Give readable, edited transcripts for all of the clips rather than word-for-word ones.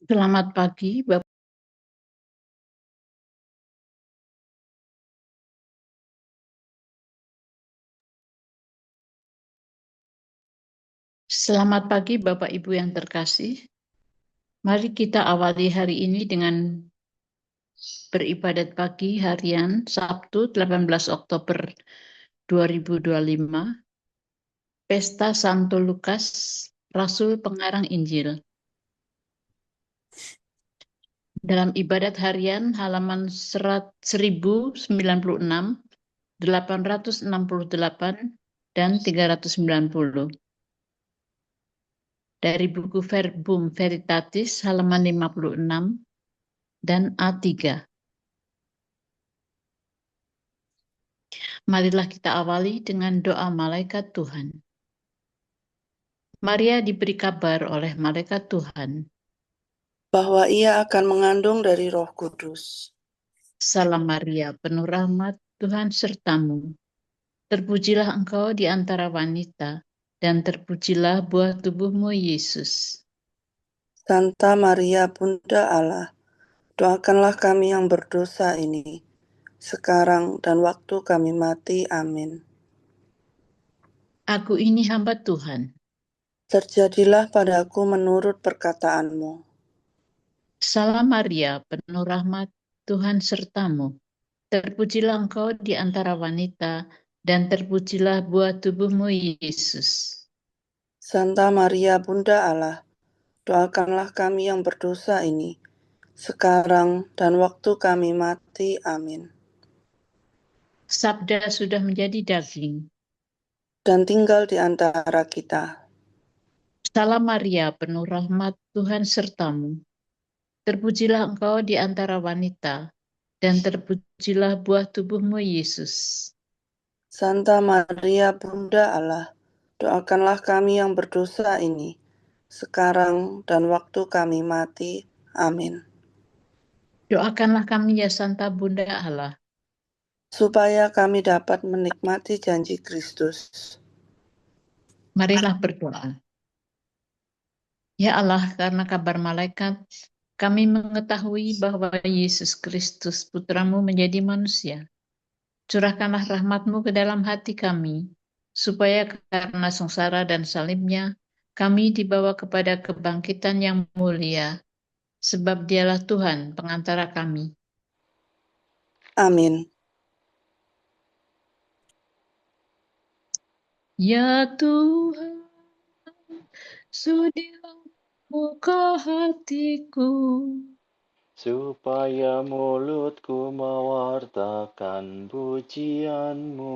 Selamat pagi, Bapak. Selamat pagi, Bapak Ibu yang terkasih. Mari kita awali hari ini dengan beribadat pagi harian Sabtu 18 Oktober 2025, Pesta Santo Lukas, Rasul Pengarang Injil. Dalam ibadat harian halaman 1096, 868, dan 390. Dari buku Verbum Veritatis halaman 56 dan A3. Marilah kita awali dengan doa malaikat Tuhan. Maria diberi kabar oleh malaikat Tuhan. Bahwa ia akan mengandung dari Roh Kudus. Salam Maria, penuh rahmat, Tuhan sertamu. Terpujilah engkau di antara wanita, dan terpujilah buah tubuhmu, Yesus. Santa Maria Bunda Allah, doakanlah kami yang berdosa ini, sekarang dan waktu kami mati. Amin. Aku ini hamba Tuhan. Terjadilah padaku menurut perkataanmu. Salam Maria, penuh rahmat, Tuhan sertamu. Terpujilah engkau di antara wanita, dan terpujilah buah tubuhmu, Yesus. Santa Maria Bunda Allah, doakanlah kami yang berdosa ini, sekarang dan waktu kami mati. Amin. Sabda sudah menjadi daging. Dan tinggal di antara kita. Salam Maria, penuh rahmat, Tuhan sertamu. Terpujilah engkau di antara wanita, dan terpujilah buah tubuhmu, Yesus. Santa Maria Bunda Allah, doakanlah kami yang berdosa ini, sekarang dan waktu kami mati. Amin. Doakanlah kami ya Santa Bunda Allah, Supaya kami dapat menikmati janji Kristus. marilah berdoa. Ya Allah, karena kabar malaikat, kami mengetahui bahwa Yesus Kristus Putramu menjadi manusia. Curahkanlah rahmat-Mu ke dalam hati kami, supaya karena sengsara dan salibnya, kami dibawa kepada kebangkitan yang mulia, sebab Dialah Tuhan pengantara kami. Amin. Ya Tuhan, sudilah buka hatiku, supaya mulutku mewartakan pujian-Mu.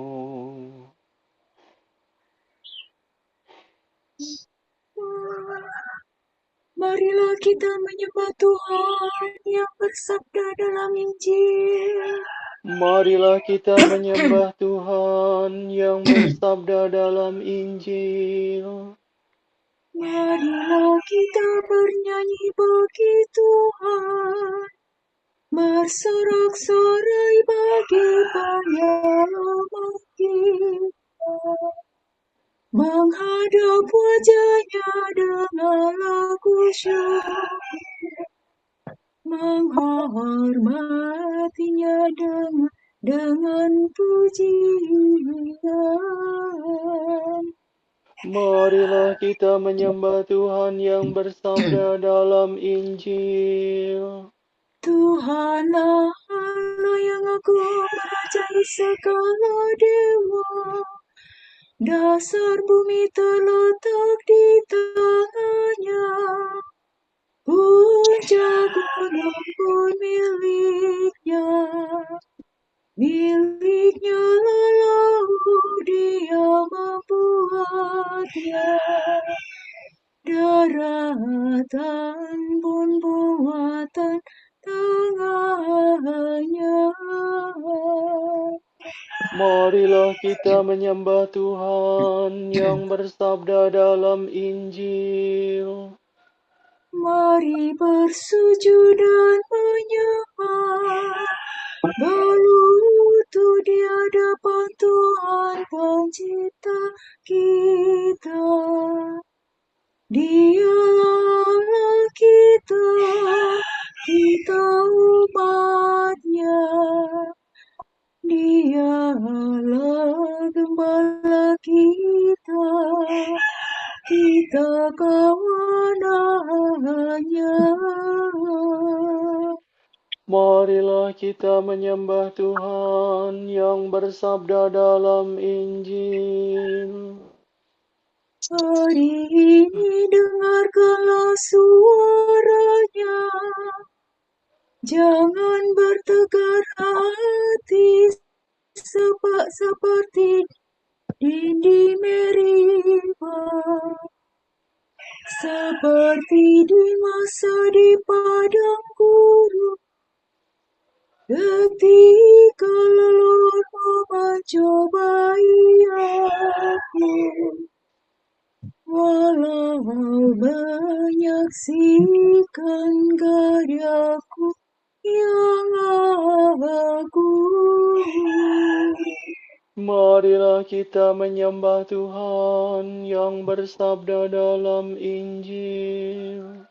Marilah kita menyembah Tuhan yang bersabda dalam Injil. Marilah kita menyembah Tuhan yang bersabda dalam Injil. Marilah kita bernyanyi bagi Tuhan, bersorak-sorai bagi penyelamat kita, menghadap wajahnya dengan lagu syukur, menghormatinya dengan pujian. Marilah kita menyembah Tuhan yang bersabda dalam Injil. Tuhanlah Allah yang agung merajai segala dewa. Dasar bumi terletak di tangannya. Puncak gunung pun miliknya. Miliknya lalu dia membuatnya. Daratan pun buatan tangannya. Marilah kita menyembah Tuhan yang bersabda dalam Injil. Mari bersujud dan menyembah, berlutut di hadapan Tuhan Pencipta kita. Dialah Allah kita, Marilah kita menyembah Tuhan yang bersabda dalam Injil. Hari ini dengarkanlah suaranya, jangan bertegar hati seperti di Meribah, seperti di masa di padang gurun, ketika leluhurmu mencobai aku. Walau menyaksikan karyaku yang agung. Marilah kita menyembah Tuhan yang bersabda dalam Injil.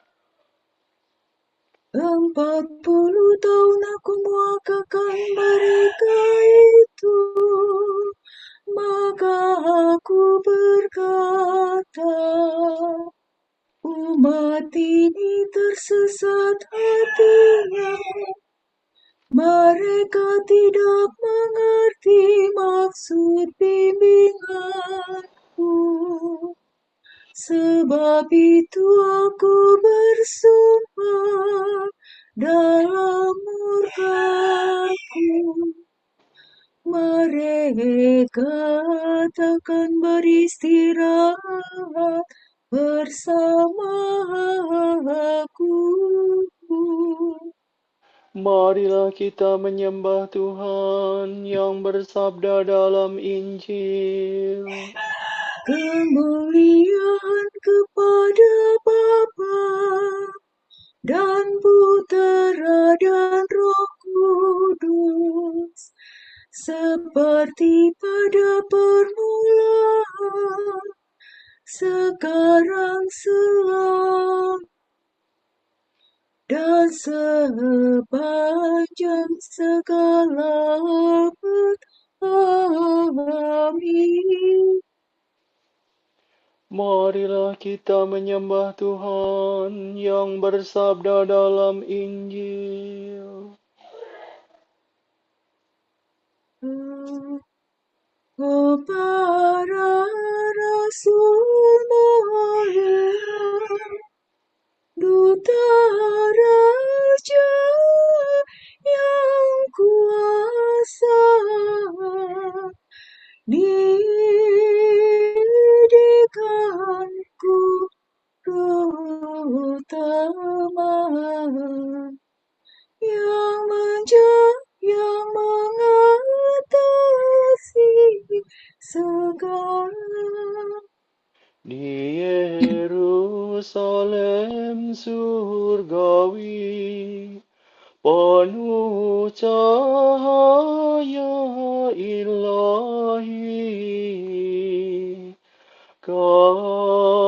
40 tahun aku muakakan mereka itu, maka aku berkata, umat ini tersesat hatinya, mereka tidak mengerti maksud bimbinganku. Sebab itu aku bersumpah dalam murkaku, mereka takkan beristirahat bersama aku. Marilah kita menyembah Tuhan yang bersabda dalam Injil. Kemuliaan kepada Bapa dan Putera dan Roh Kudus, seperti pada permulaan, sekarang, selalu, dan sepanjang segala abad. Amin. Marilah kita menyembah Tuhan yang bersabda dalam Injil. Oh, para rasul mulia, duta raja yang kuasa, didikanku terutama, yang mengatasi segala. Di Yerusalem surgawi, penuh cahaya ilahi,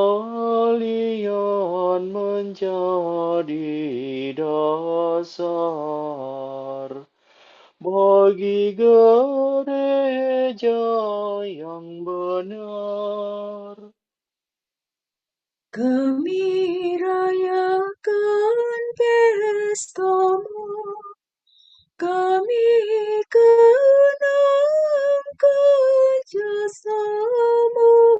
kalian menjadi dasar bagi gereja yang benar. Kami rayakan pestamu, kami kenangkan jasamu,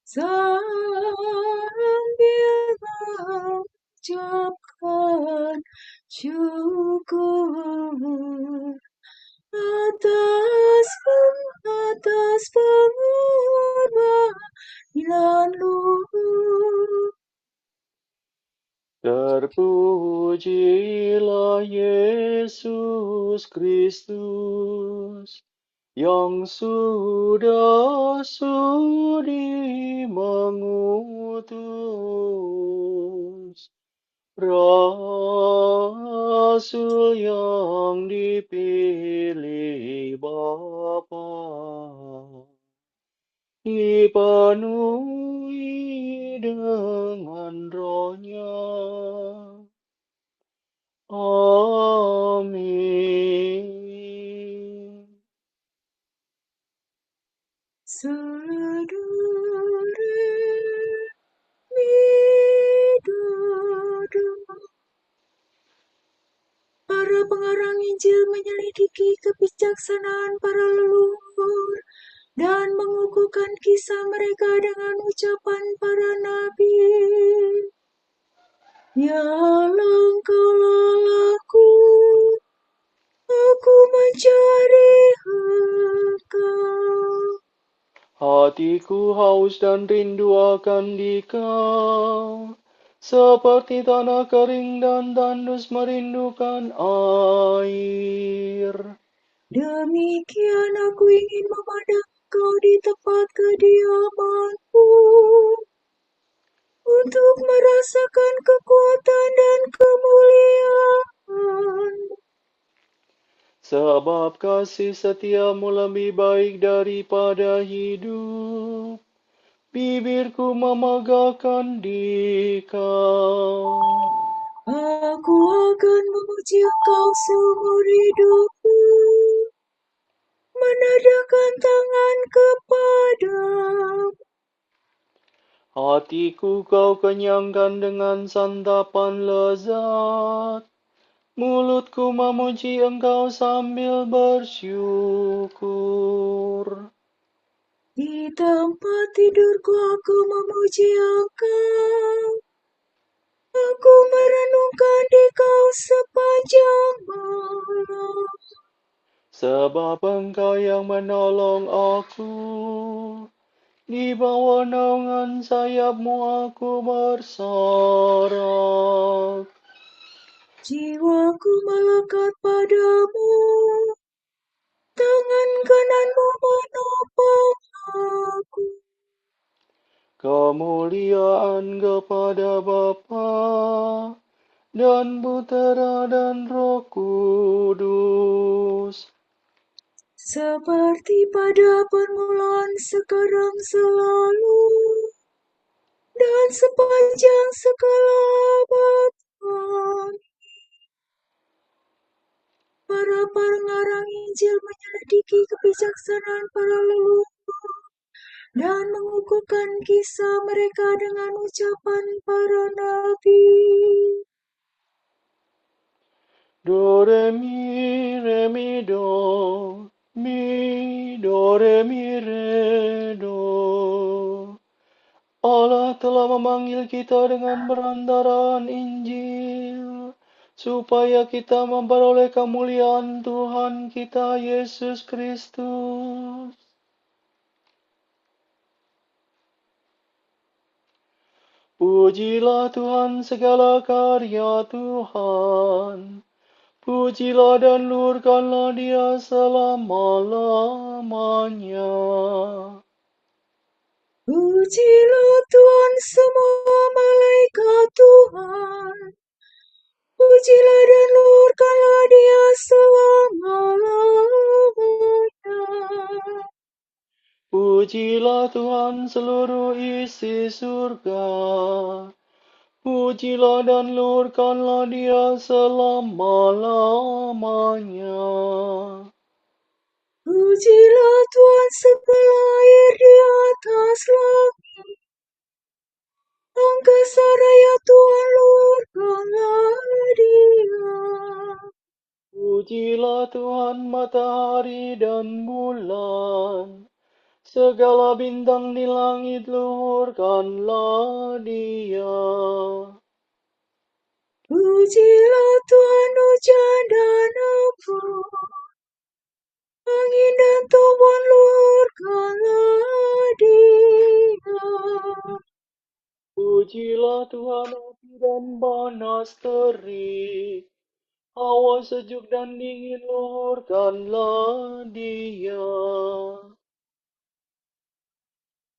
sambil mengucapkan syukur atas pengorbanan luhur. Terpujilah Yesus Kristus yang sudah sudi mengutus Rasul yang dipilih Bapa, dipenuhi dengan Roh-Nya. Amin. Saudara pengarang Injil menyelidiki kebijaksanaan para leluhur dan mengukuhkan kisah mereka dengan ucapan para nabi. Ya Allah, Engkaulah aku mencari Engkau. Hatiku haus dan rindu akan Dikau, seperti tanah kering dan tandus merindukan air. Demikian aku ingin memandang Engkau di tempat kediaman-Mu, untuk merasakan kekuatan dan kemuliaan. Sebab kasih setiamu lebih baik daripada hidup, bibirku memegahkan Dikau. Aku akan memuji Engkau seumur hidupku, menadahkan tangan kepadamu. Hatiku kau kenyangkan dengan santapan lezat, mulutku memuji Engkau sambil bersyukur. Di tempat tidurku aku memuji Engkau. Aku merenungkan Dikau sepanjang malam. Sebab Engkau yang menolong aku, di bawah naungan sayap-Mu aku bersorak. Jiwaku melekat padamu, tangan kanan-Mu menopang aku. Kemuliaan kepada Bapa dan Putera dan Roh Kudus, Seperti pada permulaan, sekarang, selalu, dan sepanjang segala abad. Amin. Para pengarang Injil menyelidiki kebijaksanaan para leluhur dan mengukuhkan kisah mereka dengan ucapan para nabi. Do, re, mi, do, mi, do, re, mi, re, do. Allah telah memanggil kita dengan perantaraan Injil, supaya kita memperoleh kemuliaan Tuhan kita Yesus Kristus. Pujilah Tuhan segala karya Tuhan. Pujilah dan luhurkanlah Dia selama-lamanya. Pujilah Tuhan semua malaikat Tuhan. Pujilah dan luhurkanlah Dia selama-lamanya. Pujilah Tuhan seluruh isi surga. Pujilah dan luhurkanlah Dia selama-lamanya. Pujilah Tuhan segala air di atas langit. Angkasa raya Tuhan luhurkanlah Dia. Pujilah Tuhan matahari dan bulan. Segala bintang di langit luhurkanlah Dia. Pujilah Tuhan hujan dan awan. Angin dan topan luhurkanlah Dia. Pujilah Tuhan api dan panas terik. Hawa sejuk dan dingin luhurkanlah Dia.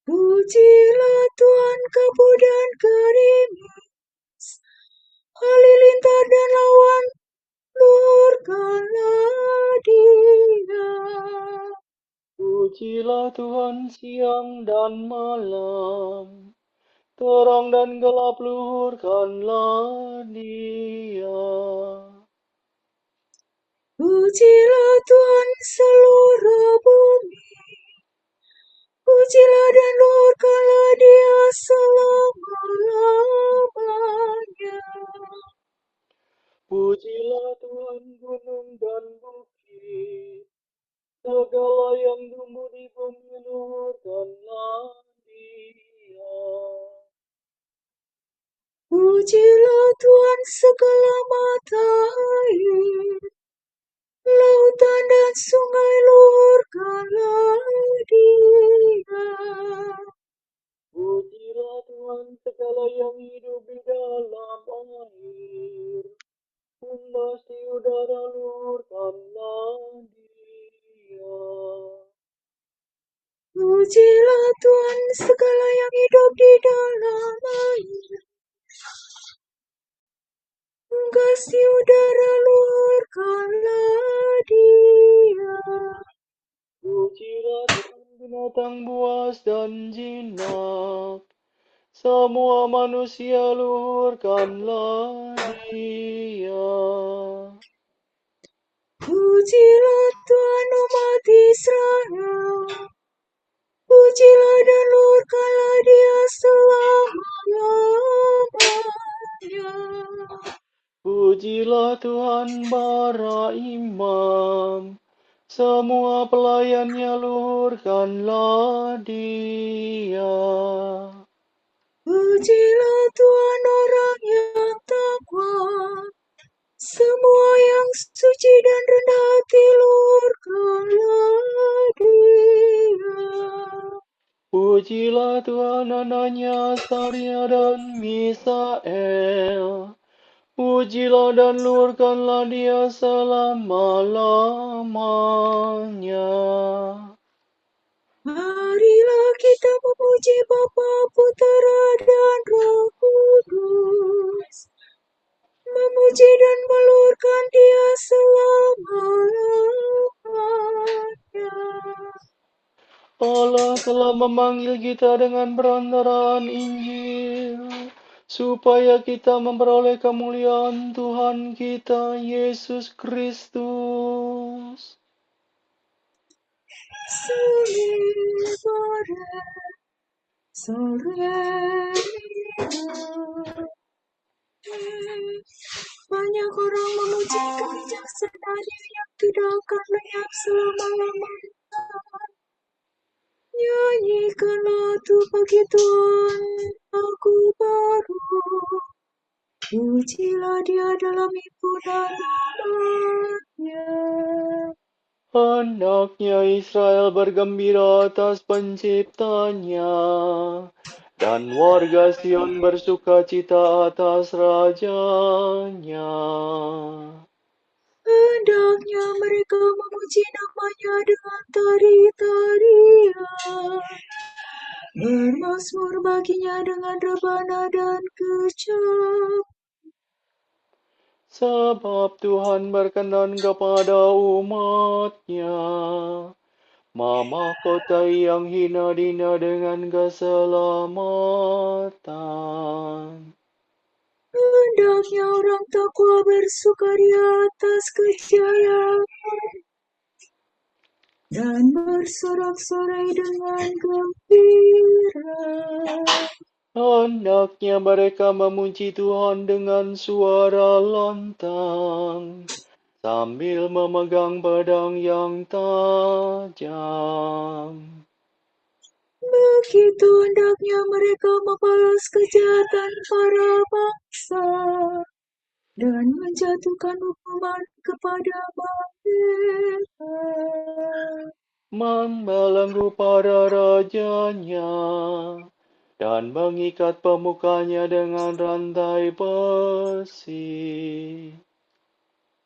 Pujilah Tuhan kabut dan gerimis, halilintar dan awan luhurkanlah Dia. Pujilah Tuhan siang dan malam. Terang dan gelap luhurkanlah Dia. Pujilah Tuhan seluruh bumi. Pujilah dan luhurkanlah Dia selama-lamanya. Pujilah Tuhan gunung Pujilah Tuhan segala mata air, lautan dan sungai luhurkanlah Dia. Pujilah Tuhan segala yang hidup di dalam air, unggas di udara luhurkanlah Dia. Pujilah Tuhan segala yang hidup di dalam air, unggas di udara luhurkanlah Dia. Pujilah Tuhan binatang buas dan jinak, semua manusia luhurkanlah Dia. Pujilah Tuhan umat Israel, pujilah dan luhurkanlah Dia selama-lamanya. Pujilah Tuhan para imam, semua pelayannya luhurkanlah Dia. Pujilah Tuhan orang yang takwa, semua yang suci dan rendah hati luhurkanlah Dia. Pujilah Tuhan Anania, Azaria dan Misael, pujilah dan luhurkanlah Dia selama-lamanya. Marilah kita memuji Bapa, Putera dan Roh Kudus, memuji dan meluhurkan Dia selama-lamanya. Allah telah memanggil kita dengan perantaraan Injil, supaya kita memperoleh kemuliaan Tuhan kita Yesus Kristus. Banyak orang memuji kebijaksanaan yang tidak akan lenyap selama-lamanya. Nyanyikanlah tu bagi Tuhan lagu baru. Pujilah Dia dalam himpunan umatnya. Hendaknya Israel bergembira atas penciptanya, dan warga Sion bersukacita atas rajanya. Hendaknya mereka memuji namanya dengan tari-tarian, bermazmur baginya dengan rebana dan kecap. Sebab Tuhan berkenan kepada umatnya, memahkotai yang hina-dina dengan keselamatan. Hendaknya orang takwa bersukaria atas kejayaan, dan bersorak-sorai dengan gembira. Hendaknya mereka memuji Tuhan dengan suara lantang, sambil memegang pedang yang tajam. Begitu hendaknya mereka membalas kejahatan para bangsa, dan menjatuhkan hukuman kepada mereka. Membelenggu para rajanya, dan mengikat pemukanya dengan rantai besi.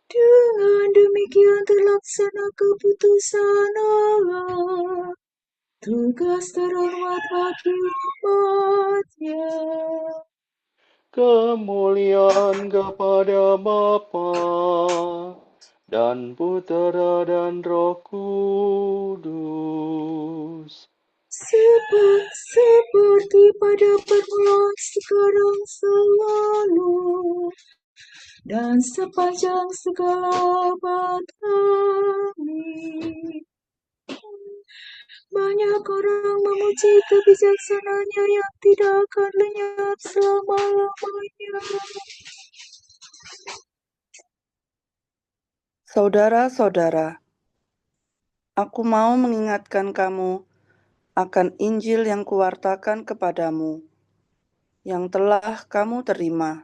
Dengan demikian terlaksana keputusan Allah, tugas terhormat bagi umatnya. Kemuliaan kepada Bapa dan Putera dan Roh Kudus. Seperti pada permulaan, sekarang, selalu, dan sepanjang segala abad. Amin. Banyak orang memuji kebijaksanaannya yang tidak akan lenyap selama-lamanya. Saudara-saudara, aku mau mengingatkan kamu akan Injil yang kuwartakan kepadamu, yang telah kamu terima,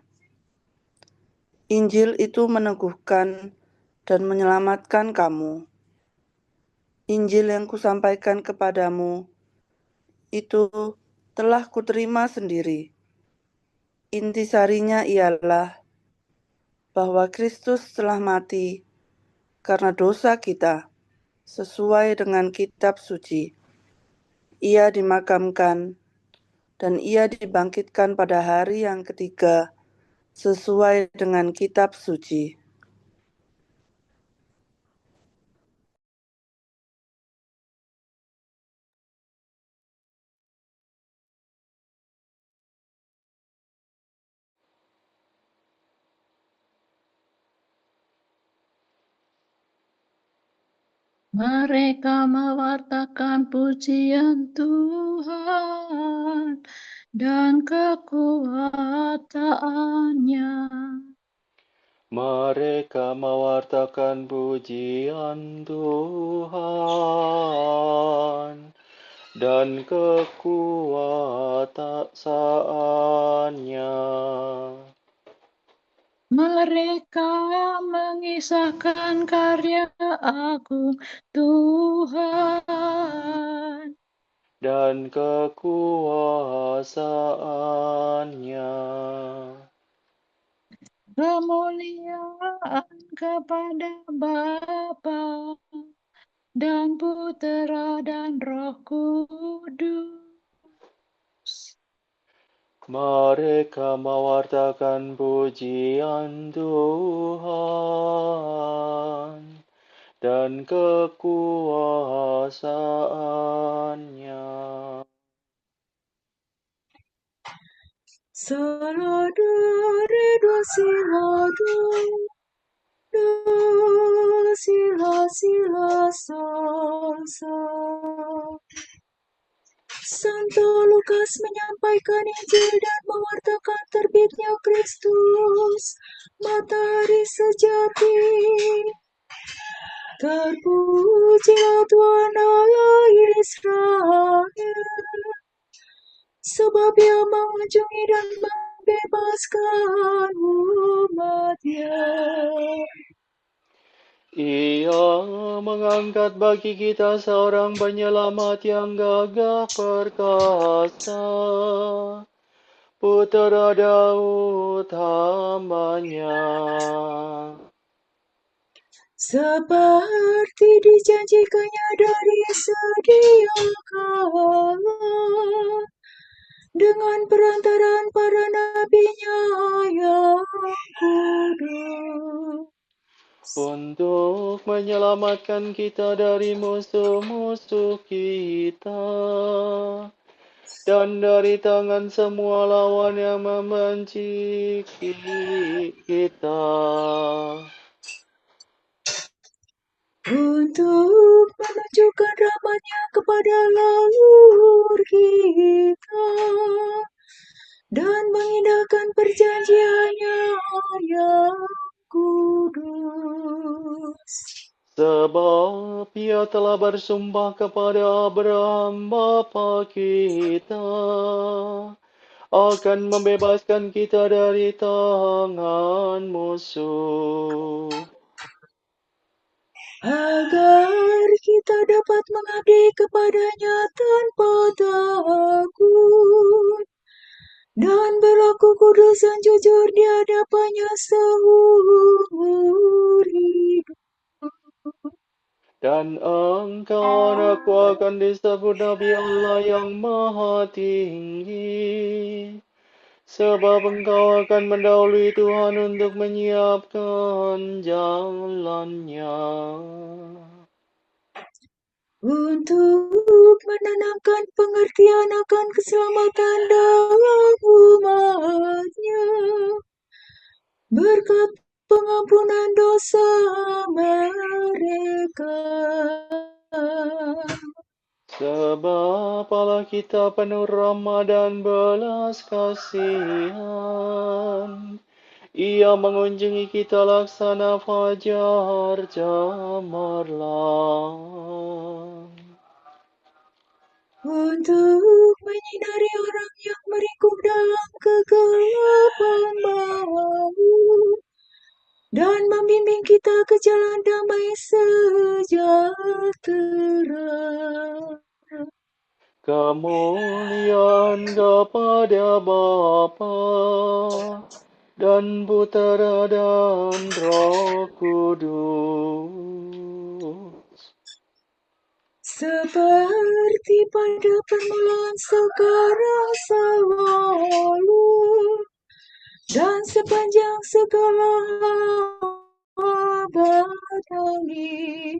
Injil itu meneguhkan dan menyelamatkan kamu. Injil yang kusampaikan kepadamu itu telah kuterima sendiri. Intisarinya ialah bahwa Kristus telah mati karena dosa kita, sesuai dengan kitab suci. Ia dimakamkan dan ia dibangkitkan pada hari yang ketiga, sesuai dengan kitab suci. Mereka mewartakan pujian Tuhan dan kekuasaannya. Mereka mewartakan pujian Tuhan dan kekuasaannya. Mereka mengisahkan karya agung Tuhan dan kekuasaannya. Kemuliaan kepada Bapa dan Putera dan Roh Kudus. Mereka mewartakan pujian Tuhan dan kekuasaannya. Salado, redo, silado, do, sila, sila, sol, sol. Santo Lukas menyampaikan Injil dan mewartakan terbitnya Kristus, matahari sejati. Terpujilah Tuhan Allah Israel, sebab Ia mengunjungi dan membebaskan umat-Nya. Ia mengangkat bagi kita seorang penyelamat yang gagah perkasa, Putera Daud hamba-Nya. Seperti dijanjikannya dari sedia kala, dengan perantaraan para nabi-Nya yang kudus. Untuk menyelamatkan kita dari musuh-musuh kita dan dari tangan semua lawan yang membenci kita. Untuk menunjukkan rahmat-Nya kepada leluhur kita dan mengindahkan perjanjian-Nya yang kudus. Sebab Ia telah bersumpah kepada Abraham bapa kita akan membebaskan kita dari tangan musuh, agar kita dapat mengabdi kepada-Nya tanpa takut dan berlaku kudus dan jujur di hadapan-Nya seumur hidup. dan engkau anakku akan disebut Nabi Allah yang Maha Tinggi, sebab engkau akan mendahului Tuhan untuk menyiapkan jalannya, Untuk menanamkan pengertian akan keselamatan dalam umat-Nya, berkat pengampunan dosa mereka. sebab Allah kita penuh rahmat dan belas kasihan. Ia mengunjungi kita laksana fajar cemerlang. Untuk menyinari orang yang meringkuk dalam kegelapan maut, membimbing kita ke jalan damai sejahtera. Kemuliaan kepada Bapa dan Putera dan Roh Kudus. Seperti pada permulaan, sekarang, selalu, dan sepanjang segala abad. Amin.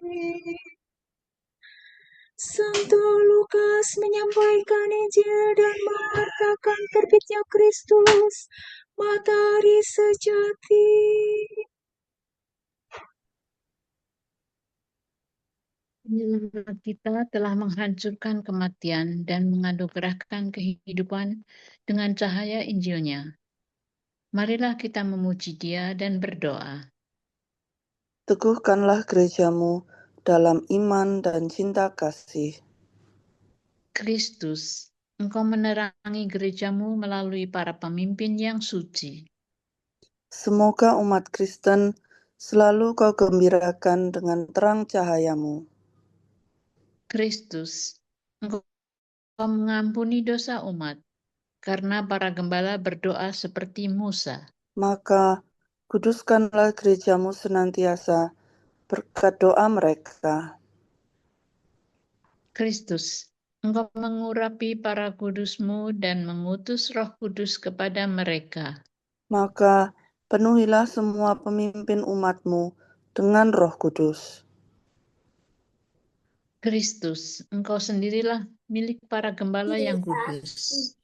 Santo Lukas menyampaikan Injil dan mengatakan terbitnya Kristus, matahari sejati. Penyelamat kita telah menghancurkan kematian dan menganugerahkan kehidupan dengan cahaya Injilnya. Marilah kita memuji Dia dan berdoa. Teguhkanlah gerejamu dalam iman dan cinta kasih. Kristus, Engkau menerangi gerejamu melalui para pemimpin yang suci. Semoga umat Kristen selalu kau gembirakan dengan terang cahayamu. Kristus, Engkau mengampuni dosa umat, karena para gembala berdoa seperti Musa. Maka kuduskanlah gerejamu senantiasa berkat doa mereka. Kristus, Engkau mengurapi para kudus-Mu dan mengutus Roh Kudus kepada mereka. Maka penuhilah semua pemimpin umat-Mu dengan Roh Kudus. Kristus, Engkau sendirilah milik para gembala yang kudus.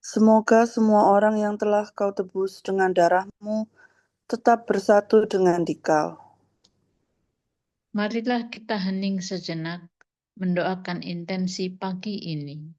Semoga semua orang yang telah kau tebus dengan darah-Mu tetap bersatu dengan Dikau. Marilah kita hening sejenak, mendoakan intensi pagi ini.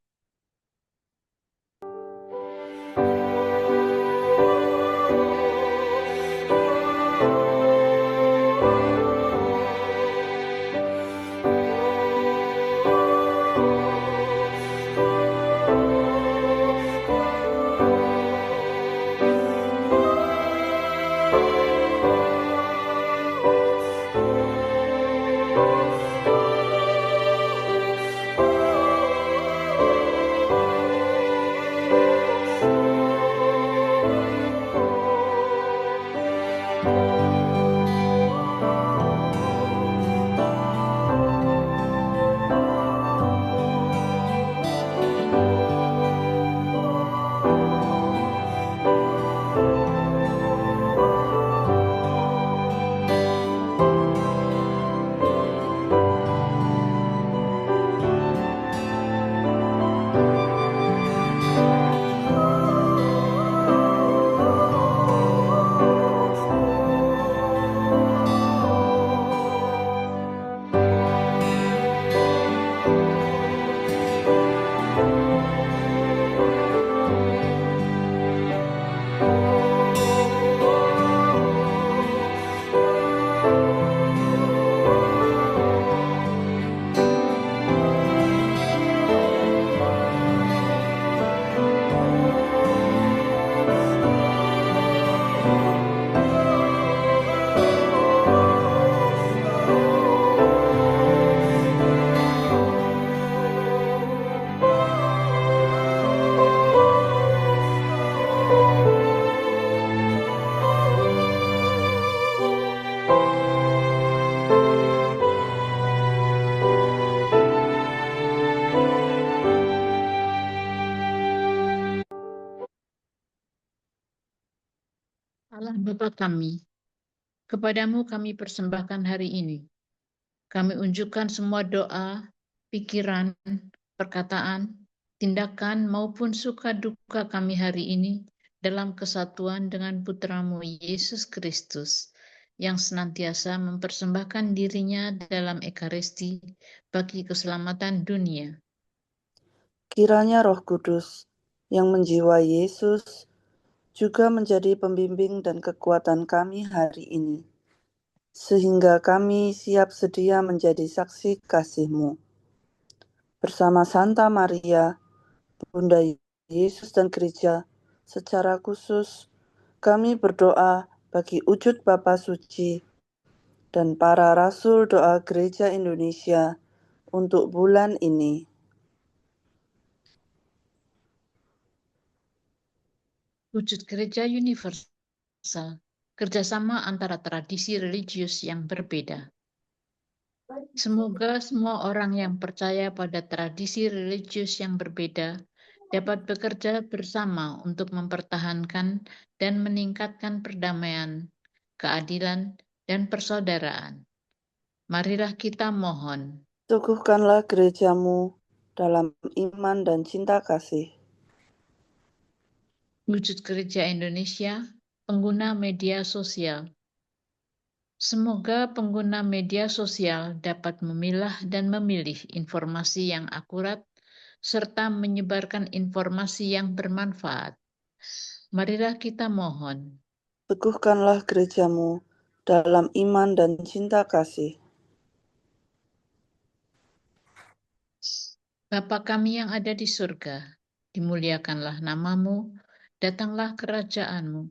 Allah Bapa kami, kepadamu kami persembahkan hari ini. Kami unjukkan semua doa, pikiran, perkataan, tindakan maupun suka duka kami hari ini dalam kesatuan dengan Putramu Yesus Kristus yang senantiasa mempersembahkan dirinya dalam Ekaristi bagi keselamatan dunia. Kiranya Roh Kudus yang menjiwai Yesus juga menjadi pembimbing dan kekuatan kami hari ini, sehingga kami siap sedia menjadi saksi kasih-Mu. Bersama Santa Maria, Bunda Yesus dan Gereja, secara khusus kami berdoa bagi wujud Bapa Suci dan para Rasul Doa Gereja Indonesia untuk bulan ini. Wujud gereja universal, kerjasama antara tradisi religius yang berbeda. Semoga semua orang yang percaya pada tradisi religius yang berbeda dapat bekerja bersama untuk mempertahankan dan meningkatkan perdamaian, keadilan, dan persaudaraan. Marilah kita mohon. Teguhkanlah gerejamu dalam iman dan cinta kasih. Wujud Gereja Indonesia, pengguna media sosial. Semoga pengguna media sosial dapat memilah dan memilih informasi yang akurat serta menyebarkan informasi yang bermanfaat. Marilah kita mohon. Teguhkanlah gerejamu dalam iman dan cinta kasih. Bapa kami yang ada di surga, dimuliakanlah namamu, datanglah kerajaanmu.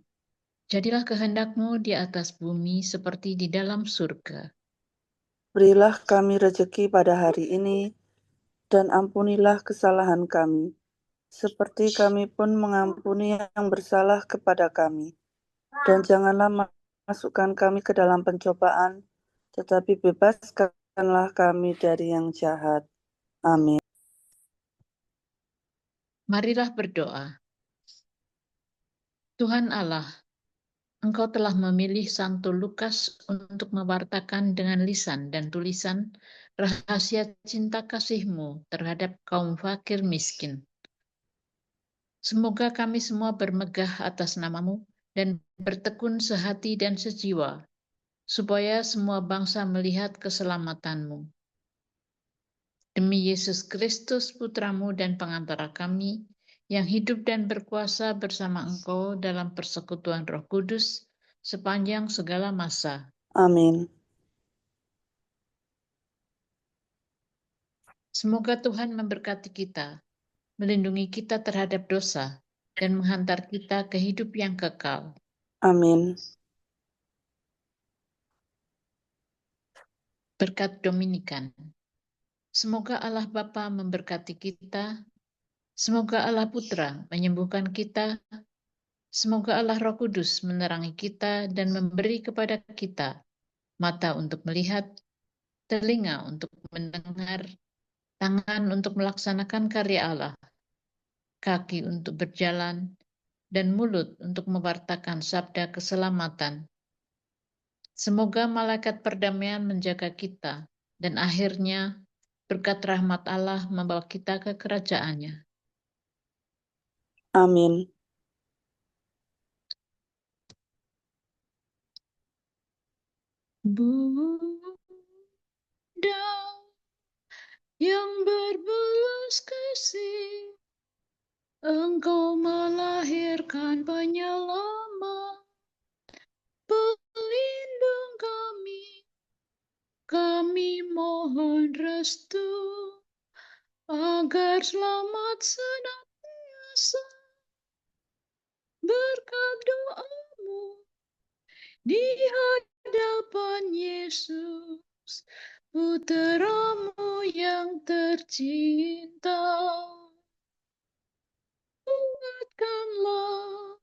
Jadilah kehendakmu di atas bumi seperti di dalam surga. Berilah kami rejeki pada hari ini, dan ampunilah kesalahan kami, seperti kami pun mengampuni yang bersalah kepada kami. Dan janganlah masukkan kami ke dalam pencobaan, tetapi bebaskanlah kami dari yang jahat. Amin. Marilah berdoa. Tuhan Allah, Engkau telah memilih Santo Lukas untuk mewartakan dengan lisan dan tulisan rahasia cinta kasih-Mu terhadap kaum fakir miskin. Semoga kami semua bermegah atas nama-Mu dan bertekun sehati dan sejiwa, supaya semua bangsa melihat keselamatan-Mu. Demi Yesus Kristus, Putra-Mu dan pengantara kami, yang hidup dan berkuasa bersama Engkau dalam persekutuan Roh Kudus, sepanjang segala masa. Amin. Semoga Tuhan memberkati kita, melindungi kita terhadap dosa, dan menghantar kita ke hidup yang kekal. Amin. Berkat Dominikan. Semoga Allah Bapa memberkati kita, semoga Allah Putra menyembuhkan kita, semoga Allah Roh Kudus menerangi kita dan memberi kepada kita mata untuk melihat, telinga untuk mendengar, tangan untuk melaksanakan karya Allah, kaki untuk berjalan, dan mulut untuk mewartakan sabda keselamatan. Semoga malaikat perdamaian menjaga kita, dan akhirnya berkat rahmat Allah membawa kita ke kerajaannya. Amin. Bunda yang berbelas kasih, Engkau melahirkan penyelamat, pelindung kami mohon restu, agar selamat senantiasa berkat doamu di hadapan Yesus, Putra-Mu yang tercinta. Kuatkanlah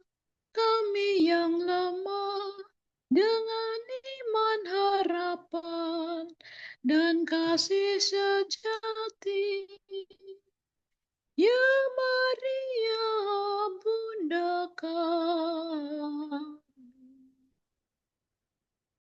kami yang lemah dengan iman, harapan, dan kasih